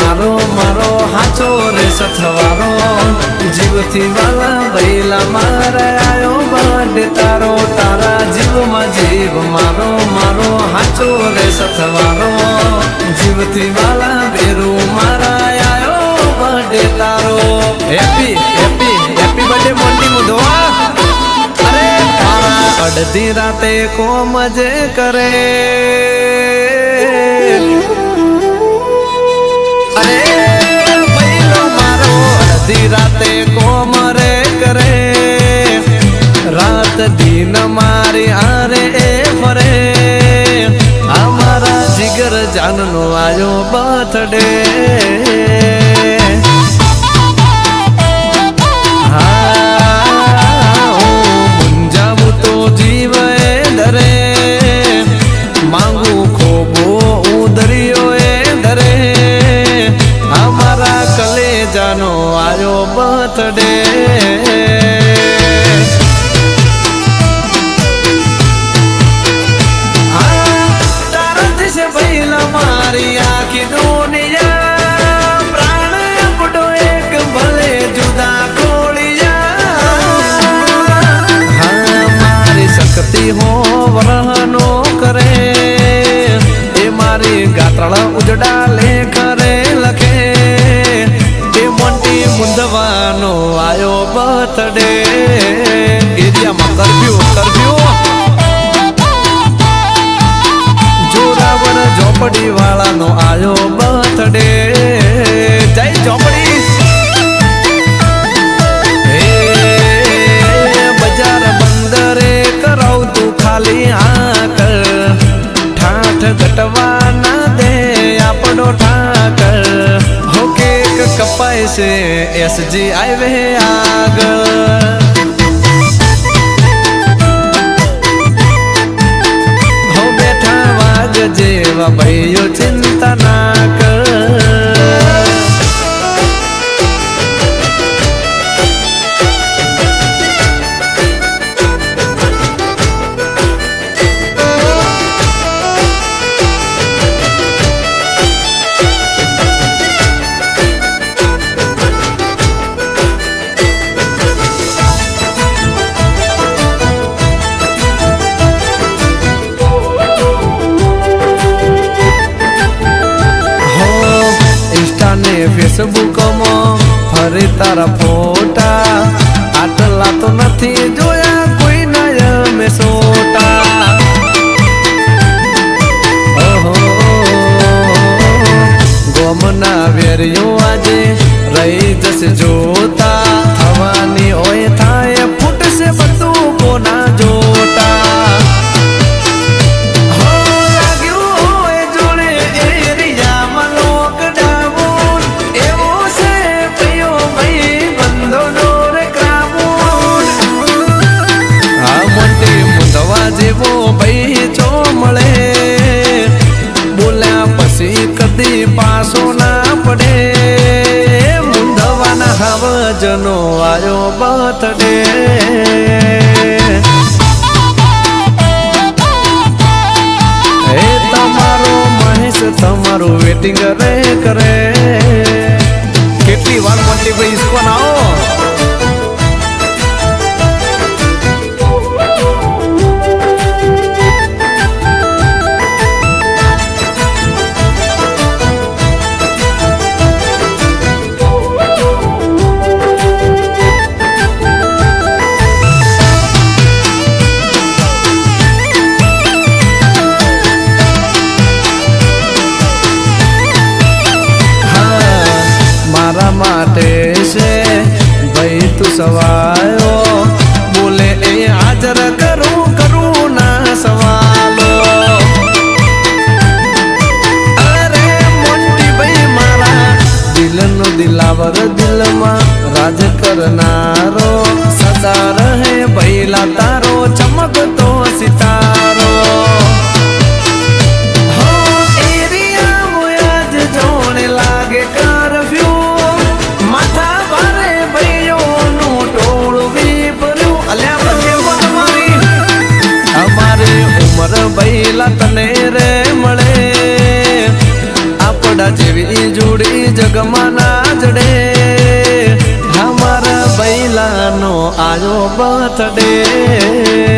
તારો મારો હાચો રે સથવારો જીવથી વાલા ભૈલા મારા આયો બર્થડે તારો તારા જીવમાં જીવ મારો મારો હાચો રે સથવારો જીવથી વાલા બેરું મારા આયો બર્થડે તારો હેપી હેપી હેપી બર્થડે મોટી મુદવા અરે તારા અડધી રાતે કોમ જે કરે રાતે કોમરે કરે રાત દિન મારી આરે ફરે અમારા જીગર જાનનો આયો બર્થડે હા મુંજાવું તો જીવે દરે માંગુ ખોબો ઉદરિયો એ દરે અમારા કલેજાનો આયો બર્થડે તારાથી છે પહેલા મારી આખી દુનિયા પ્રાણ આપડો એક ભલે જુદા ખોળિયા હા મારી શક્તિ હો વરહનો કરે એ મારી ગાત્રળ ઉજડા લેખરે લખે મુંદવાનો આયો બર્થડે એરિયામાં કરફ્યુ જોરાવર ઝોપડી વાળાનો આયો બર્થડે જય ઝોપડી બજાર બંદરે કરાવ તું ખાલી આકર ઠાઠ ઘટવા ના દે આપણો ઠાકર કપાય છે એસજી હાઈવે આગળ હો બેઠા વાગ જેવા ભાઈઓ ચિંતા ના કર ફેસબુકમાં ફરે તારા ફોટા આટલા તો નથી જોયા કોઈ ના મેં સોટા ઓહો ગોમના વેરિયો આજે રહી જશે જોતા થવાની હોય થાય ફૂટશે બધું કોના જોતા જેવો ભાઈ જો મળે બોલ્યા પછી કદી પાછો ના પડે મુંદવાના હાવજનો આયો બર્થડે હે તમારો મહેશ તમારું વેટિંગ રે કરે કેટલી વાર મોટી ભાઈ ઇસકો ના આવો માટે છે ભાઈ તું સવાયો બોલે એ હાજર કરું ના સવાલો અરે મોટી ભાઈ મારા દિલનો દિલાવર દિલમાં રાજ કરનારો સદા રહે ભૈલા તારો ચમકતો સિતારો ભૈલા તને રે મળે આપડા જેવી નવી જોડી જગમાં નાચડે અમારા બૈલાનો આયો બર્થડે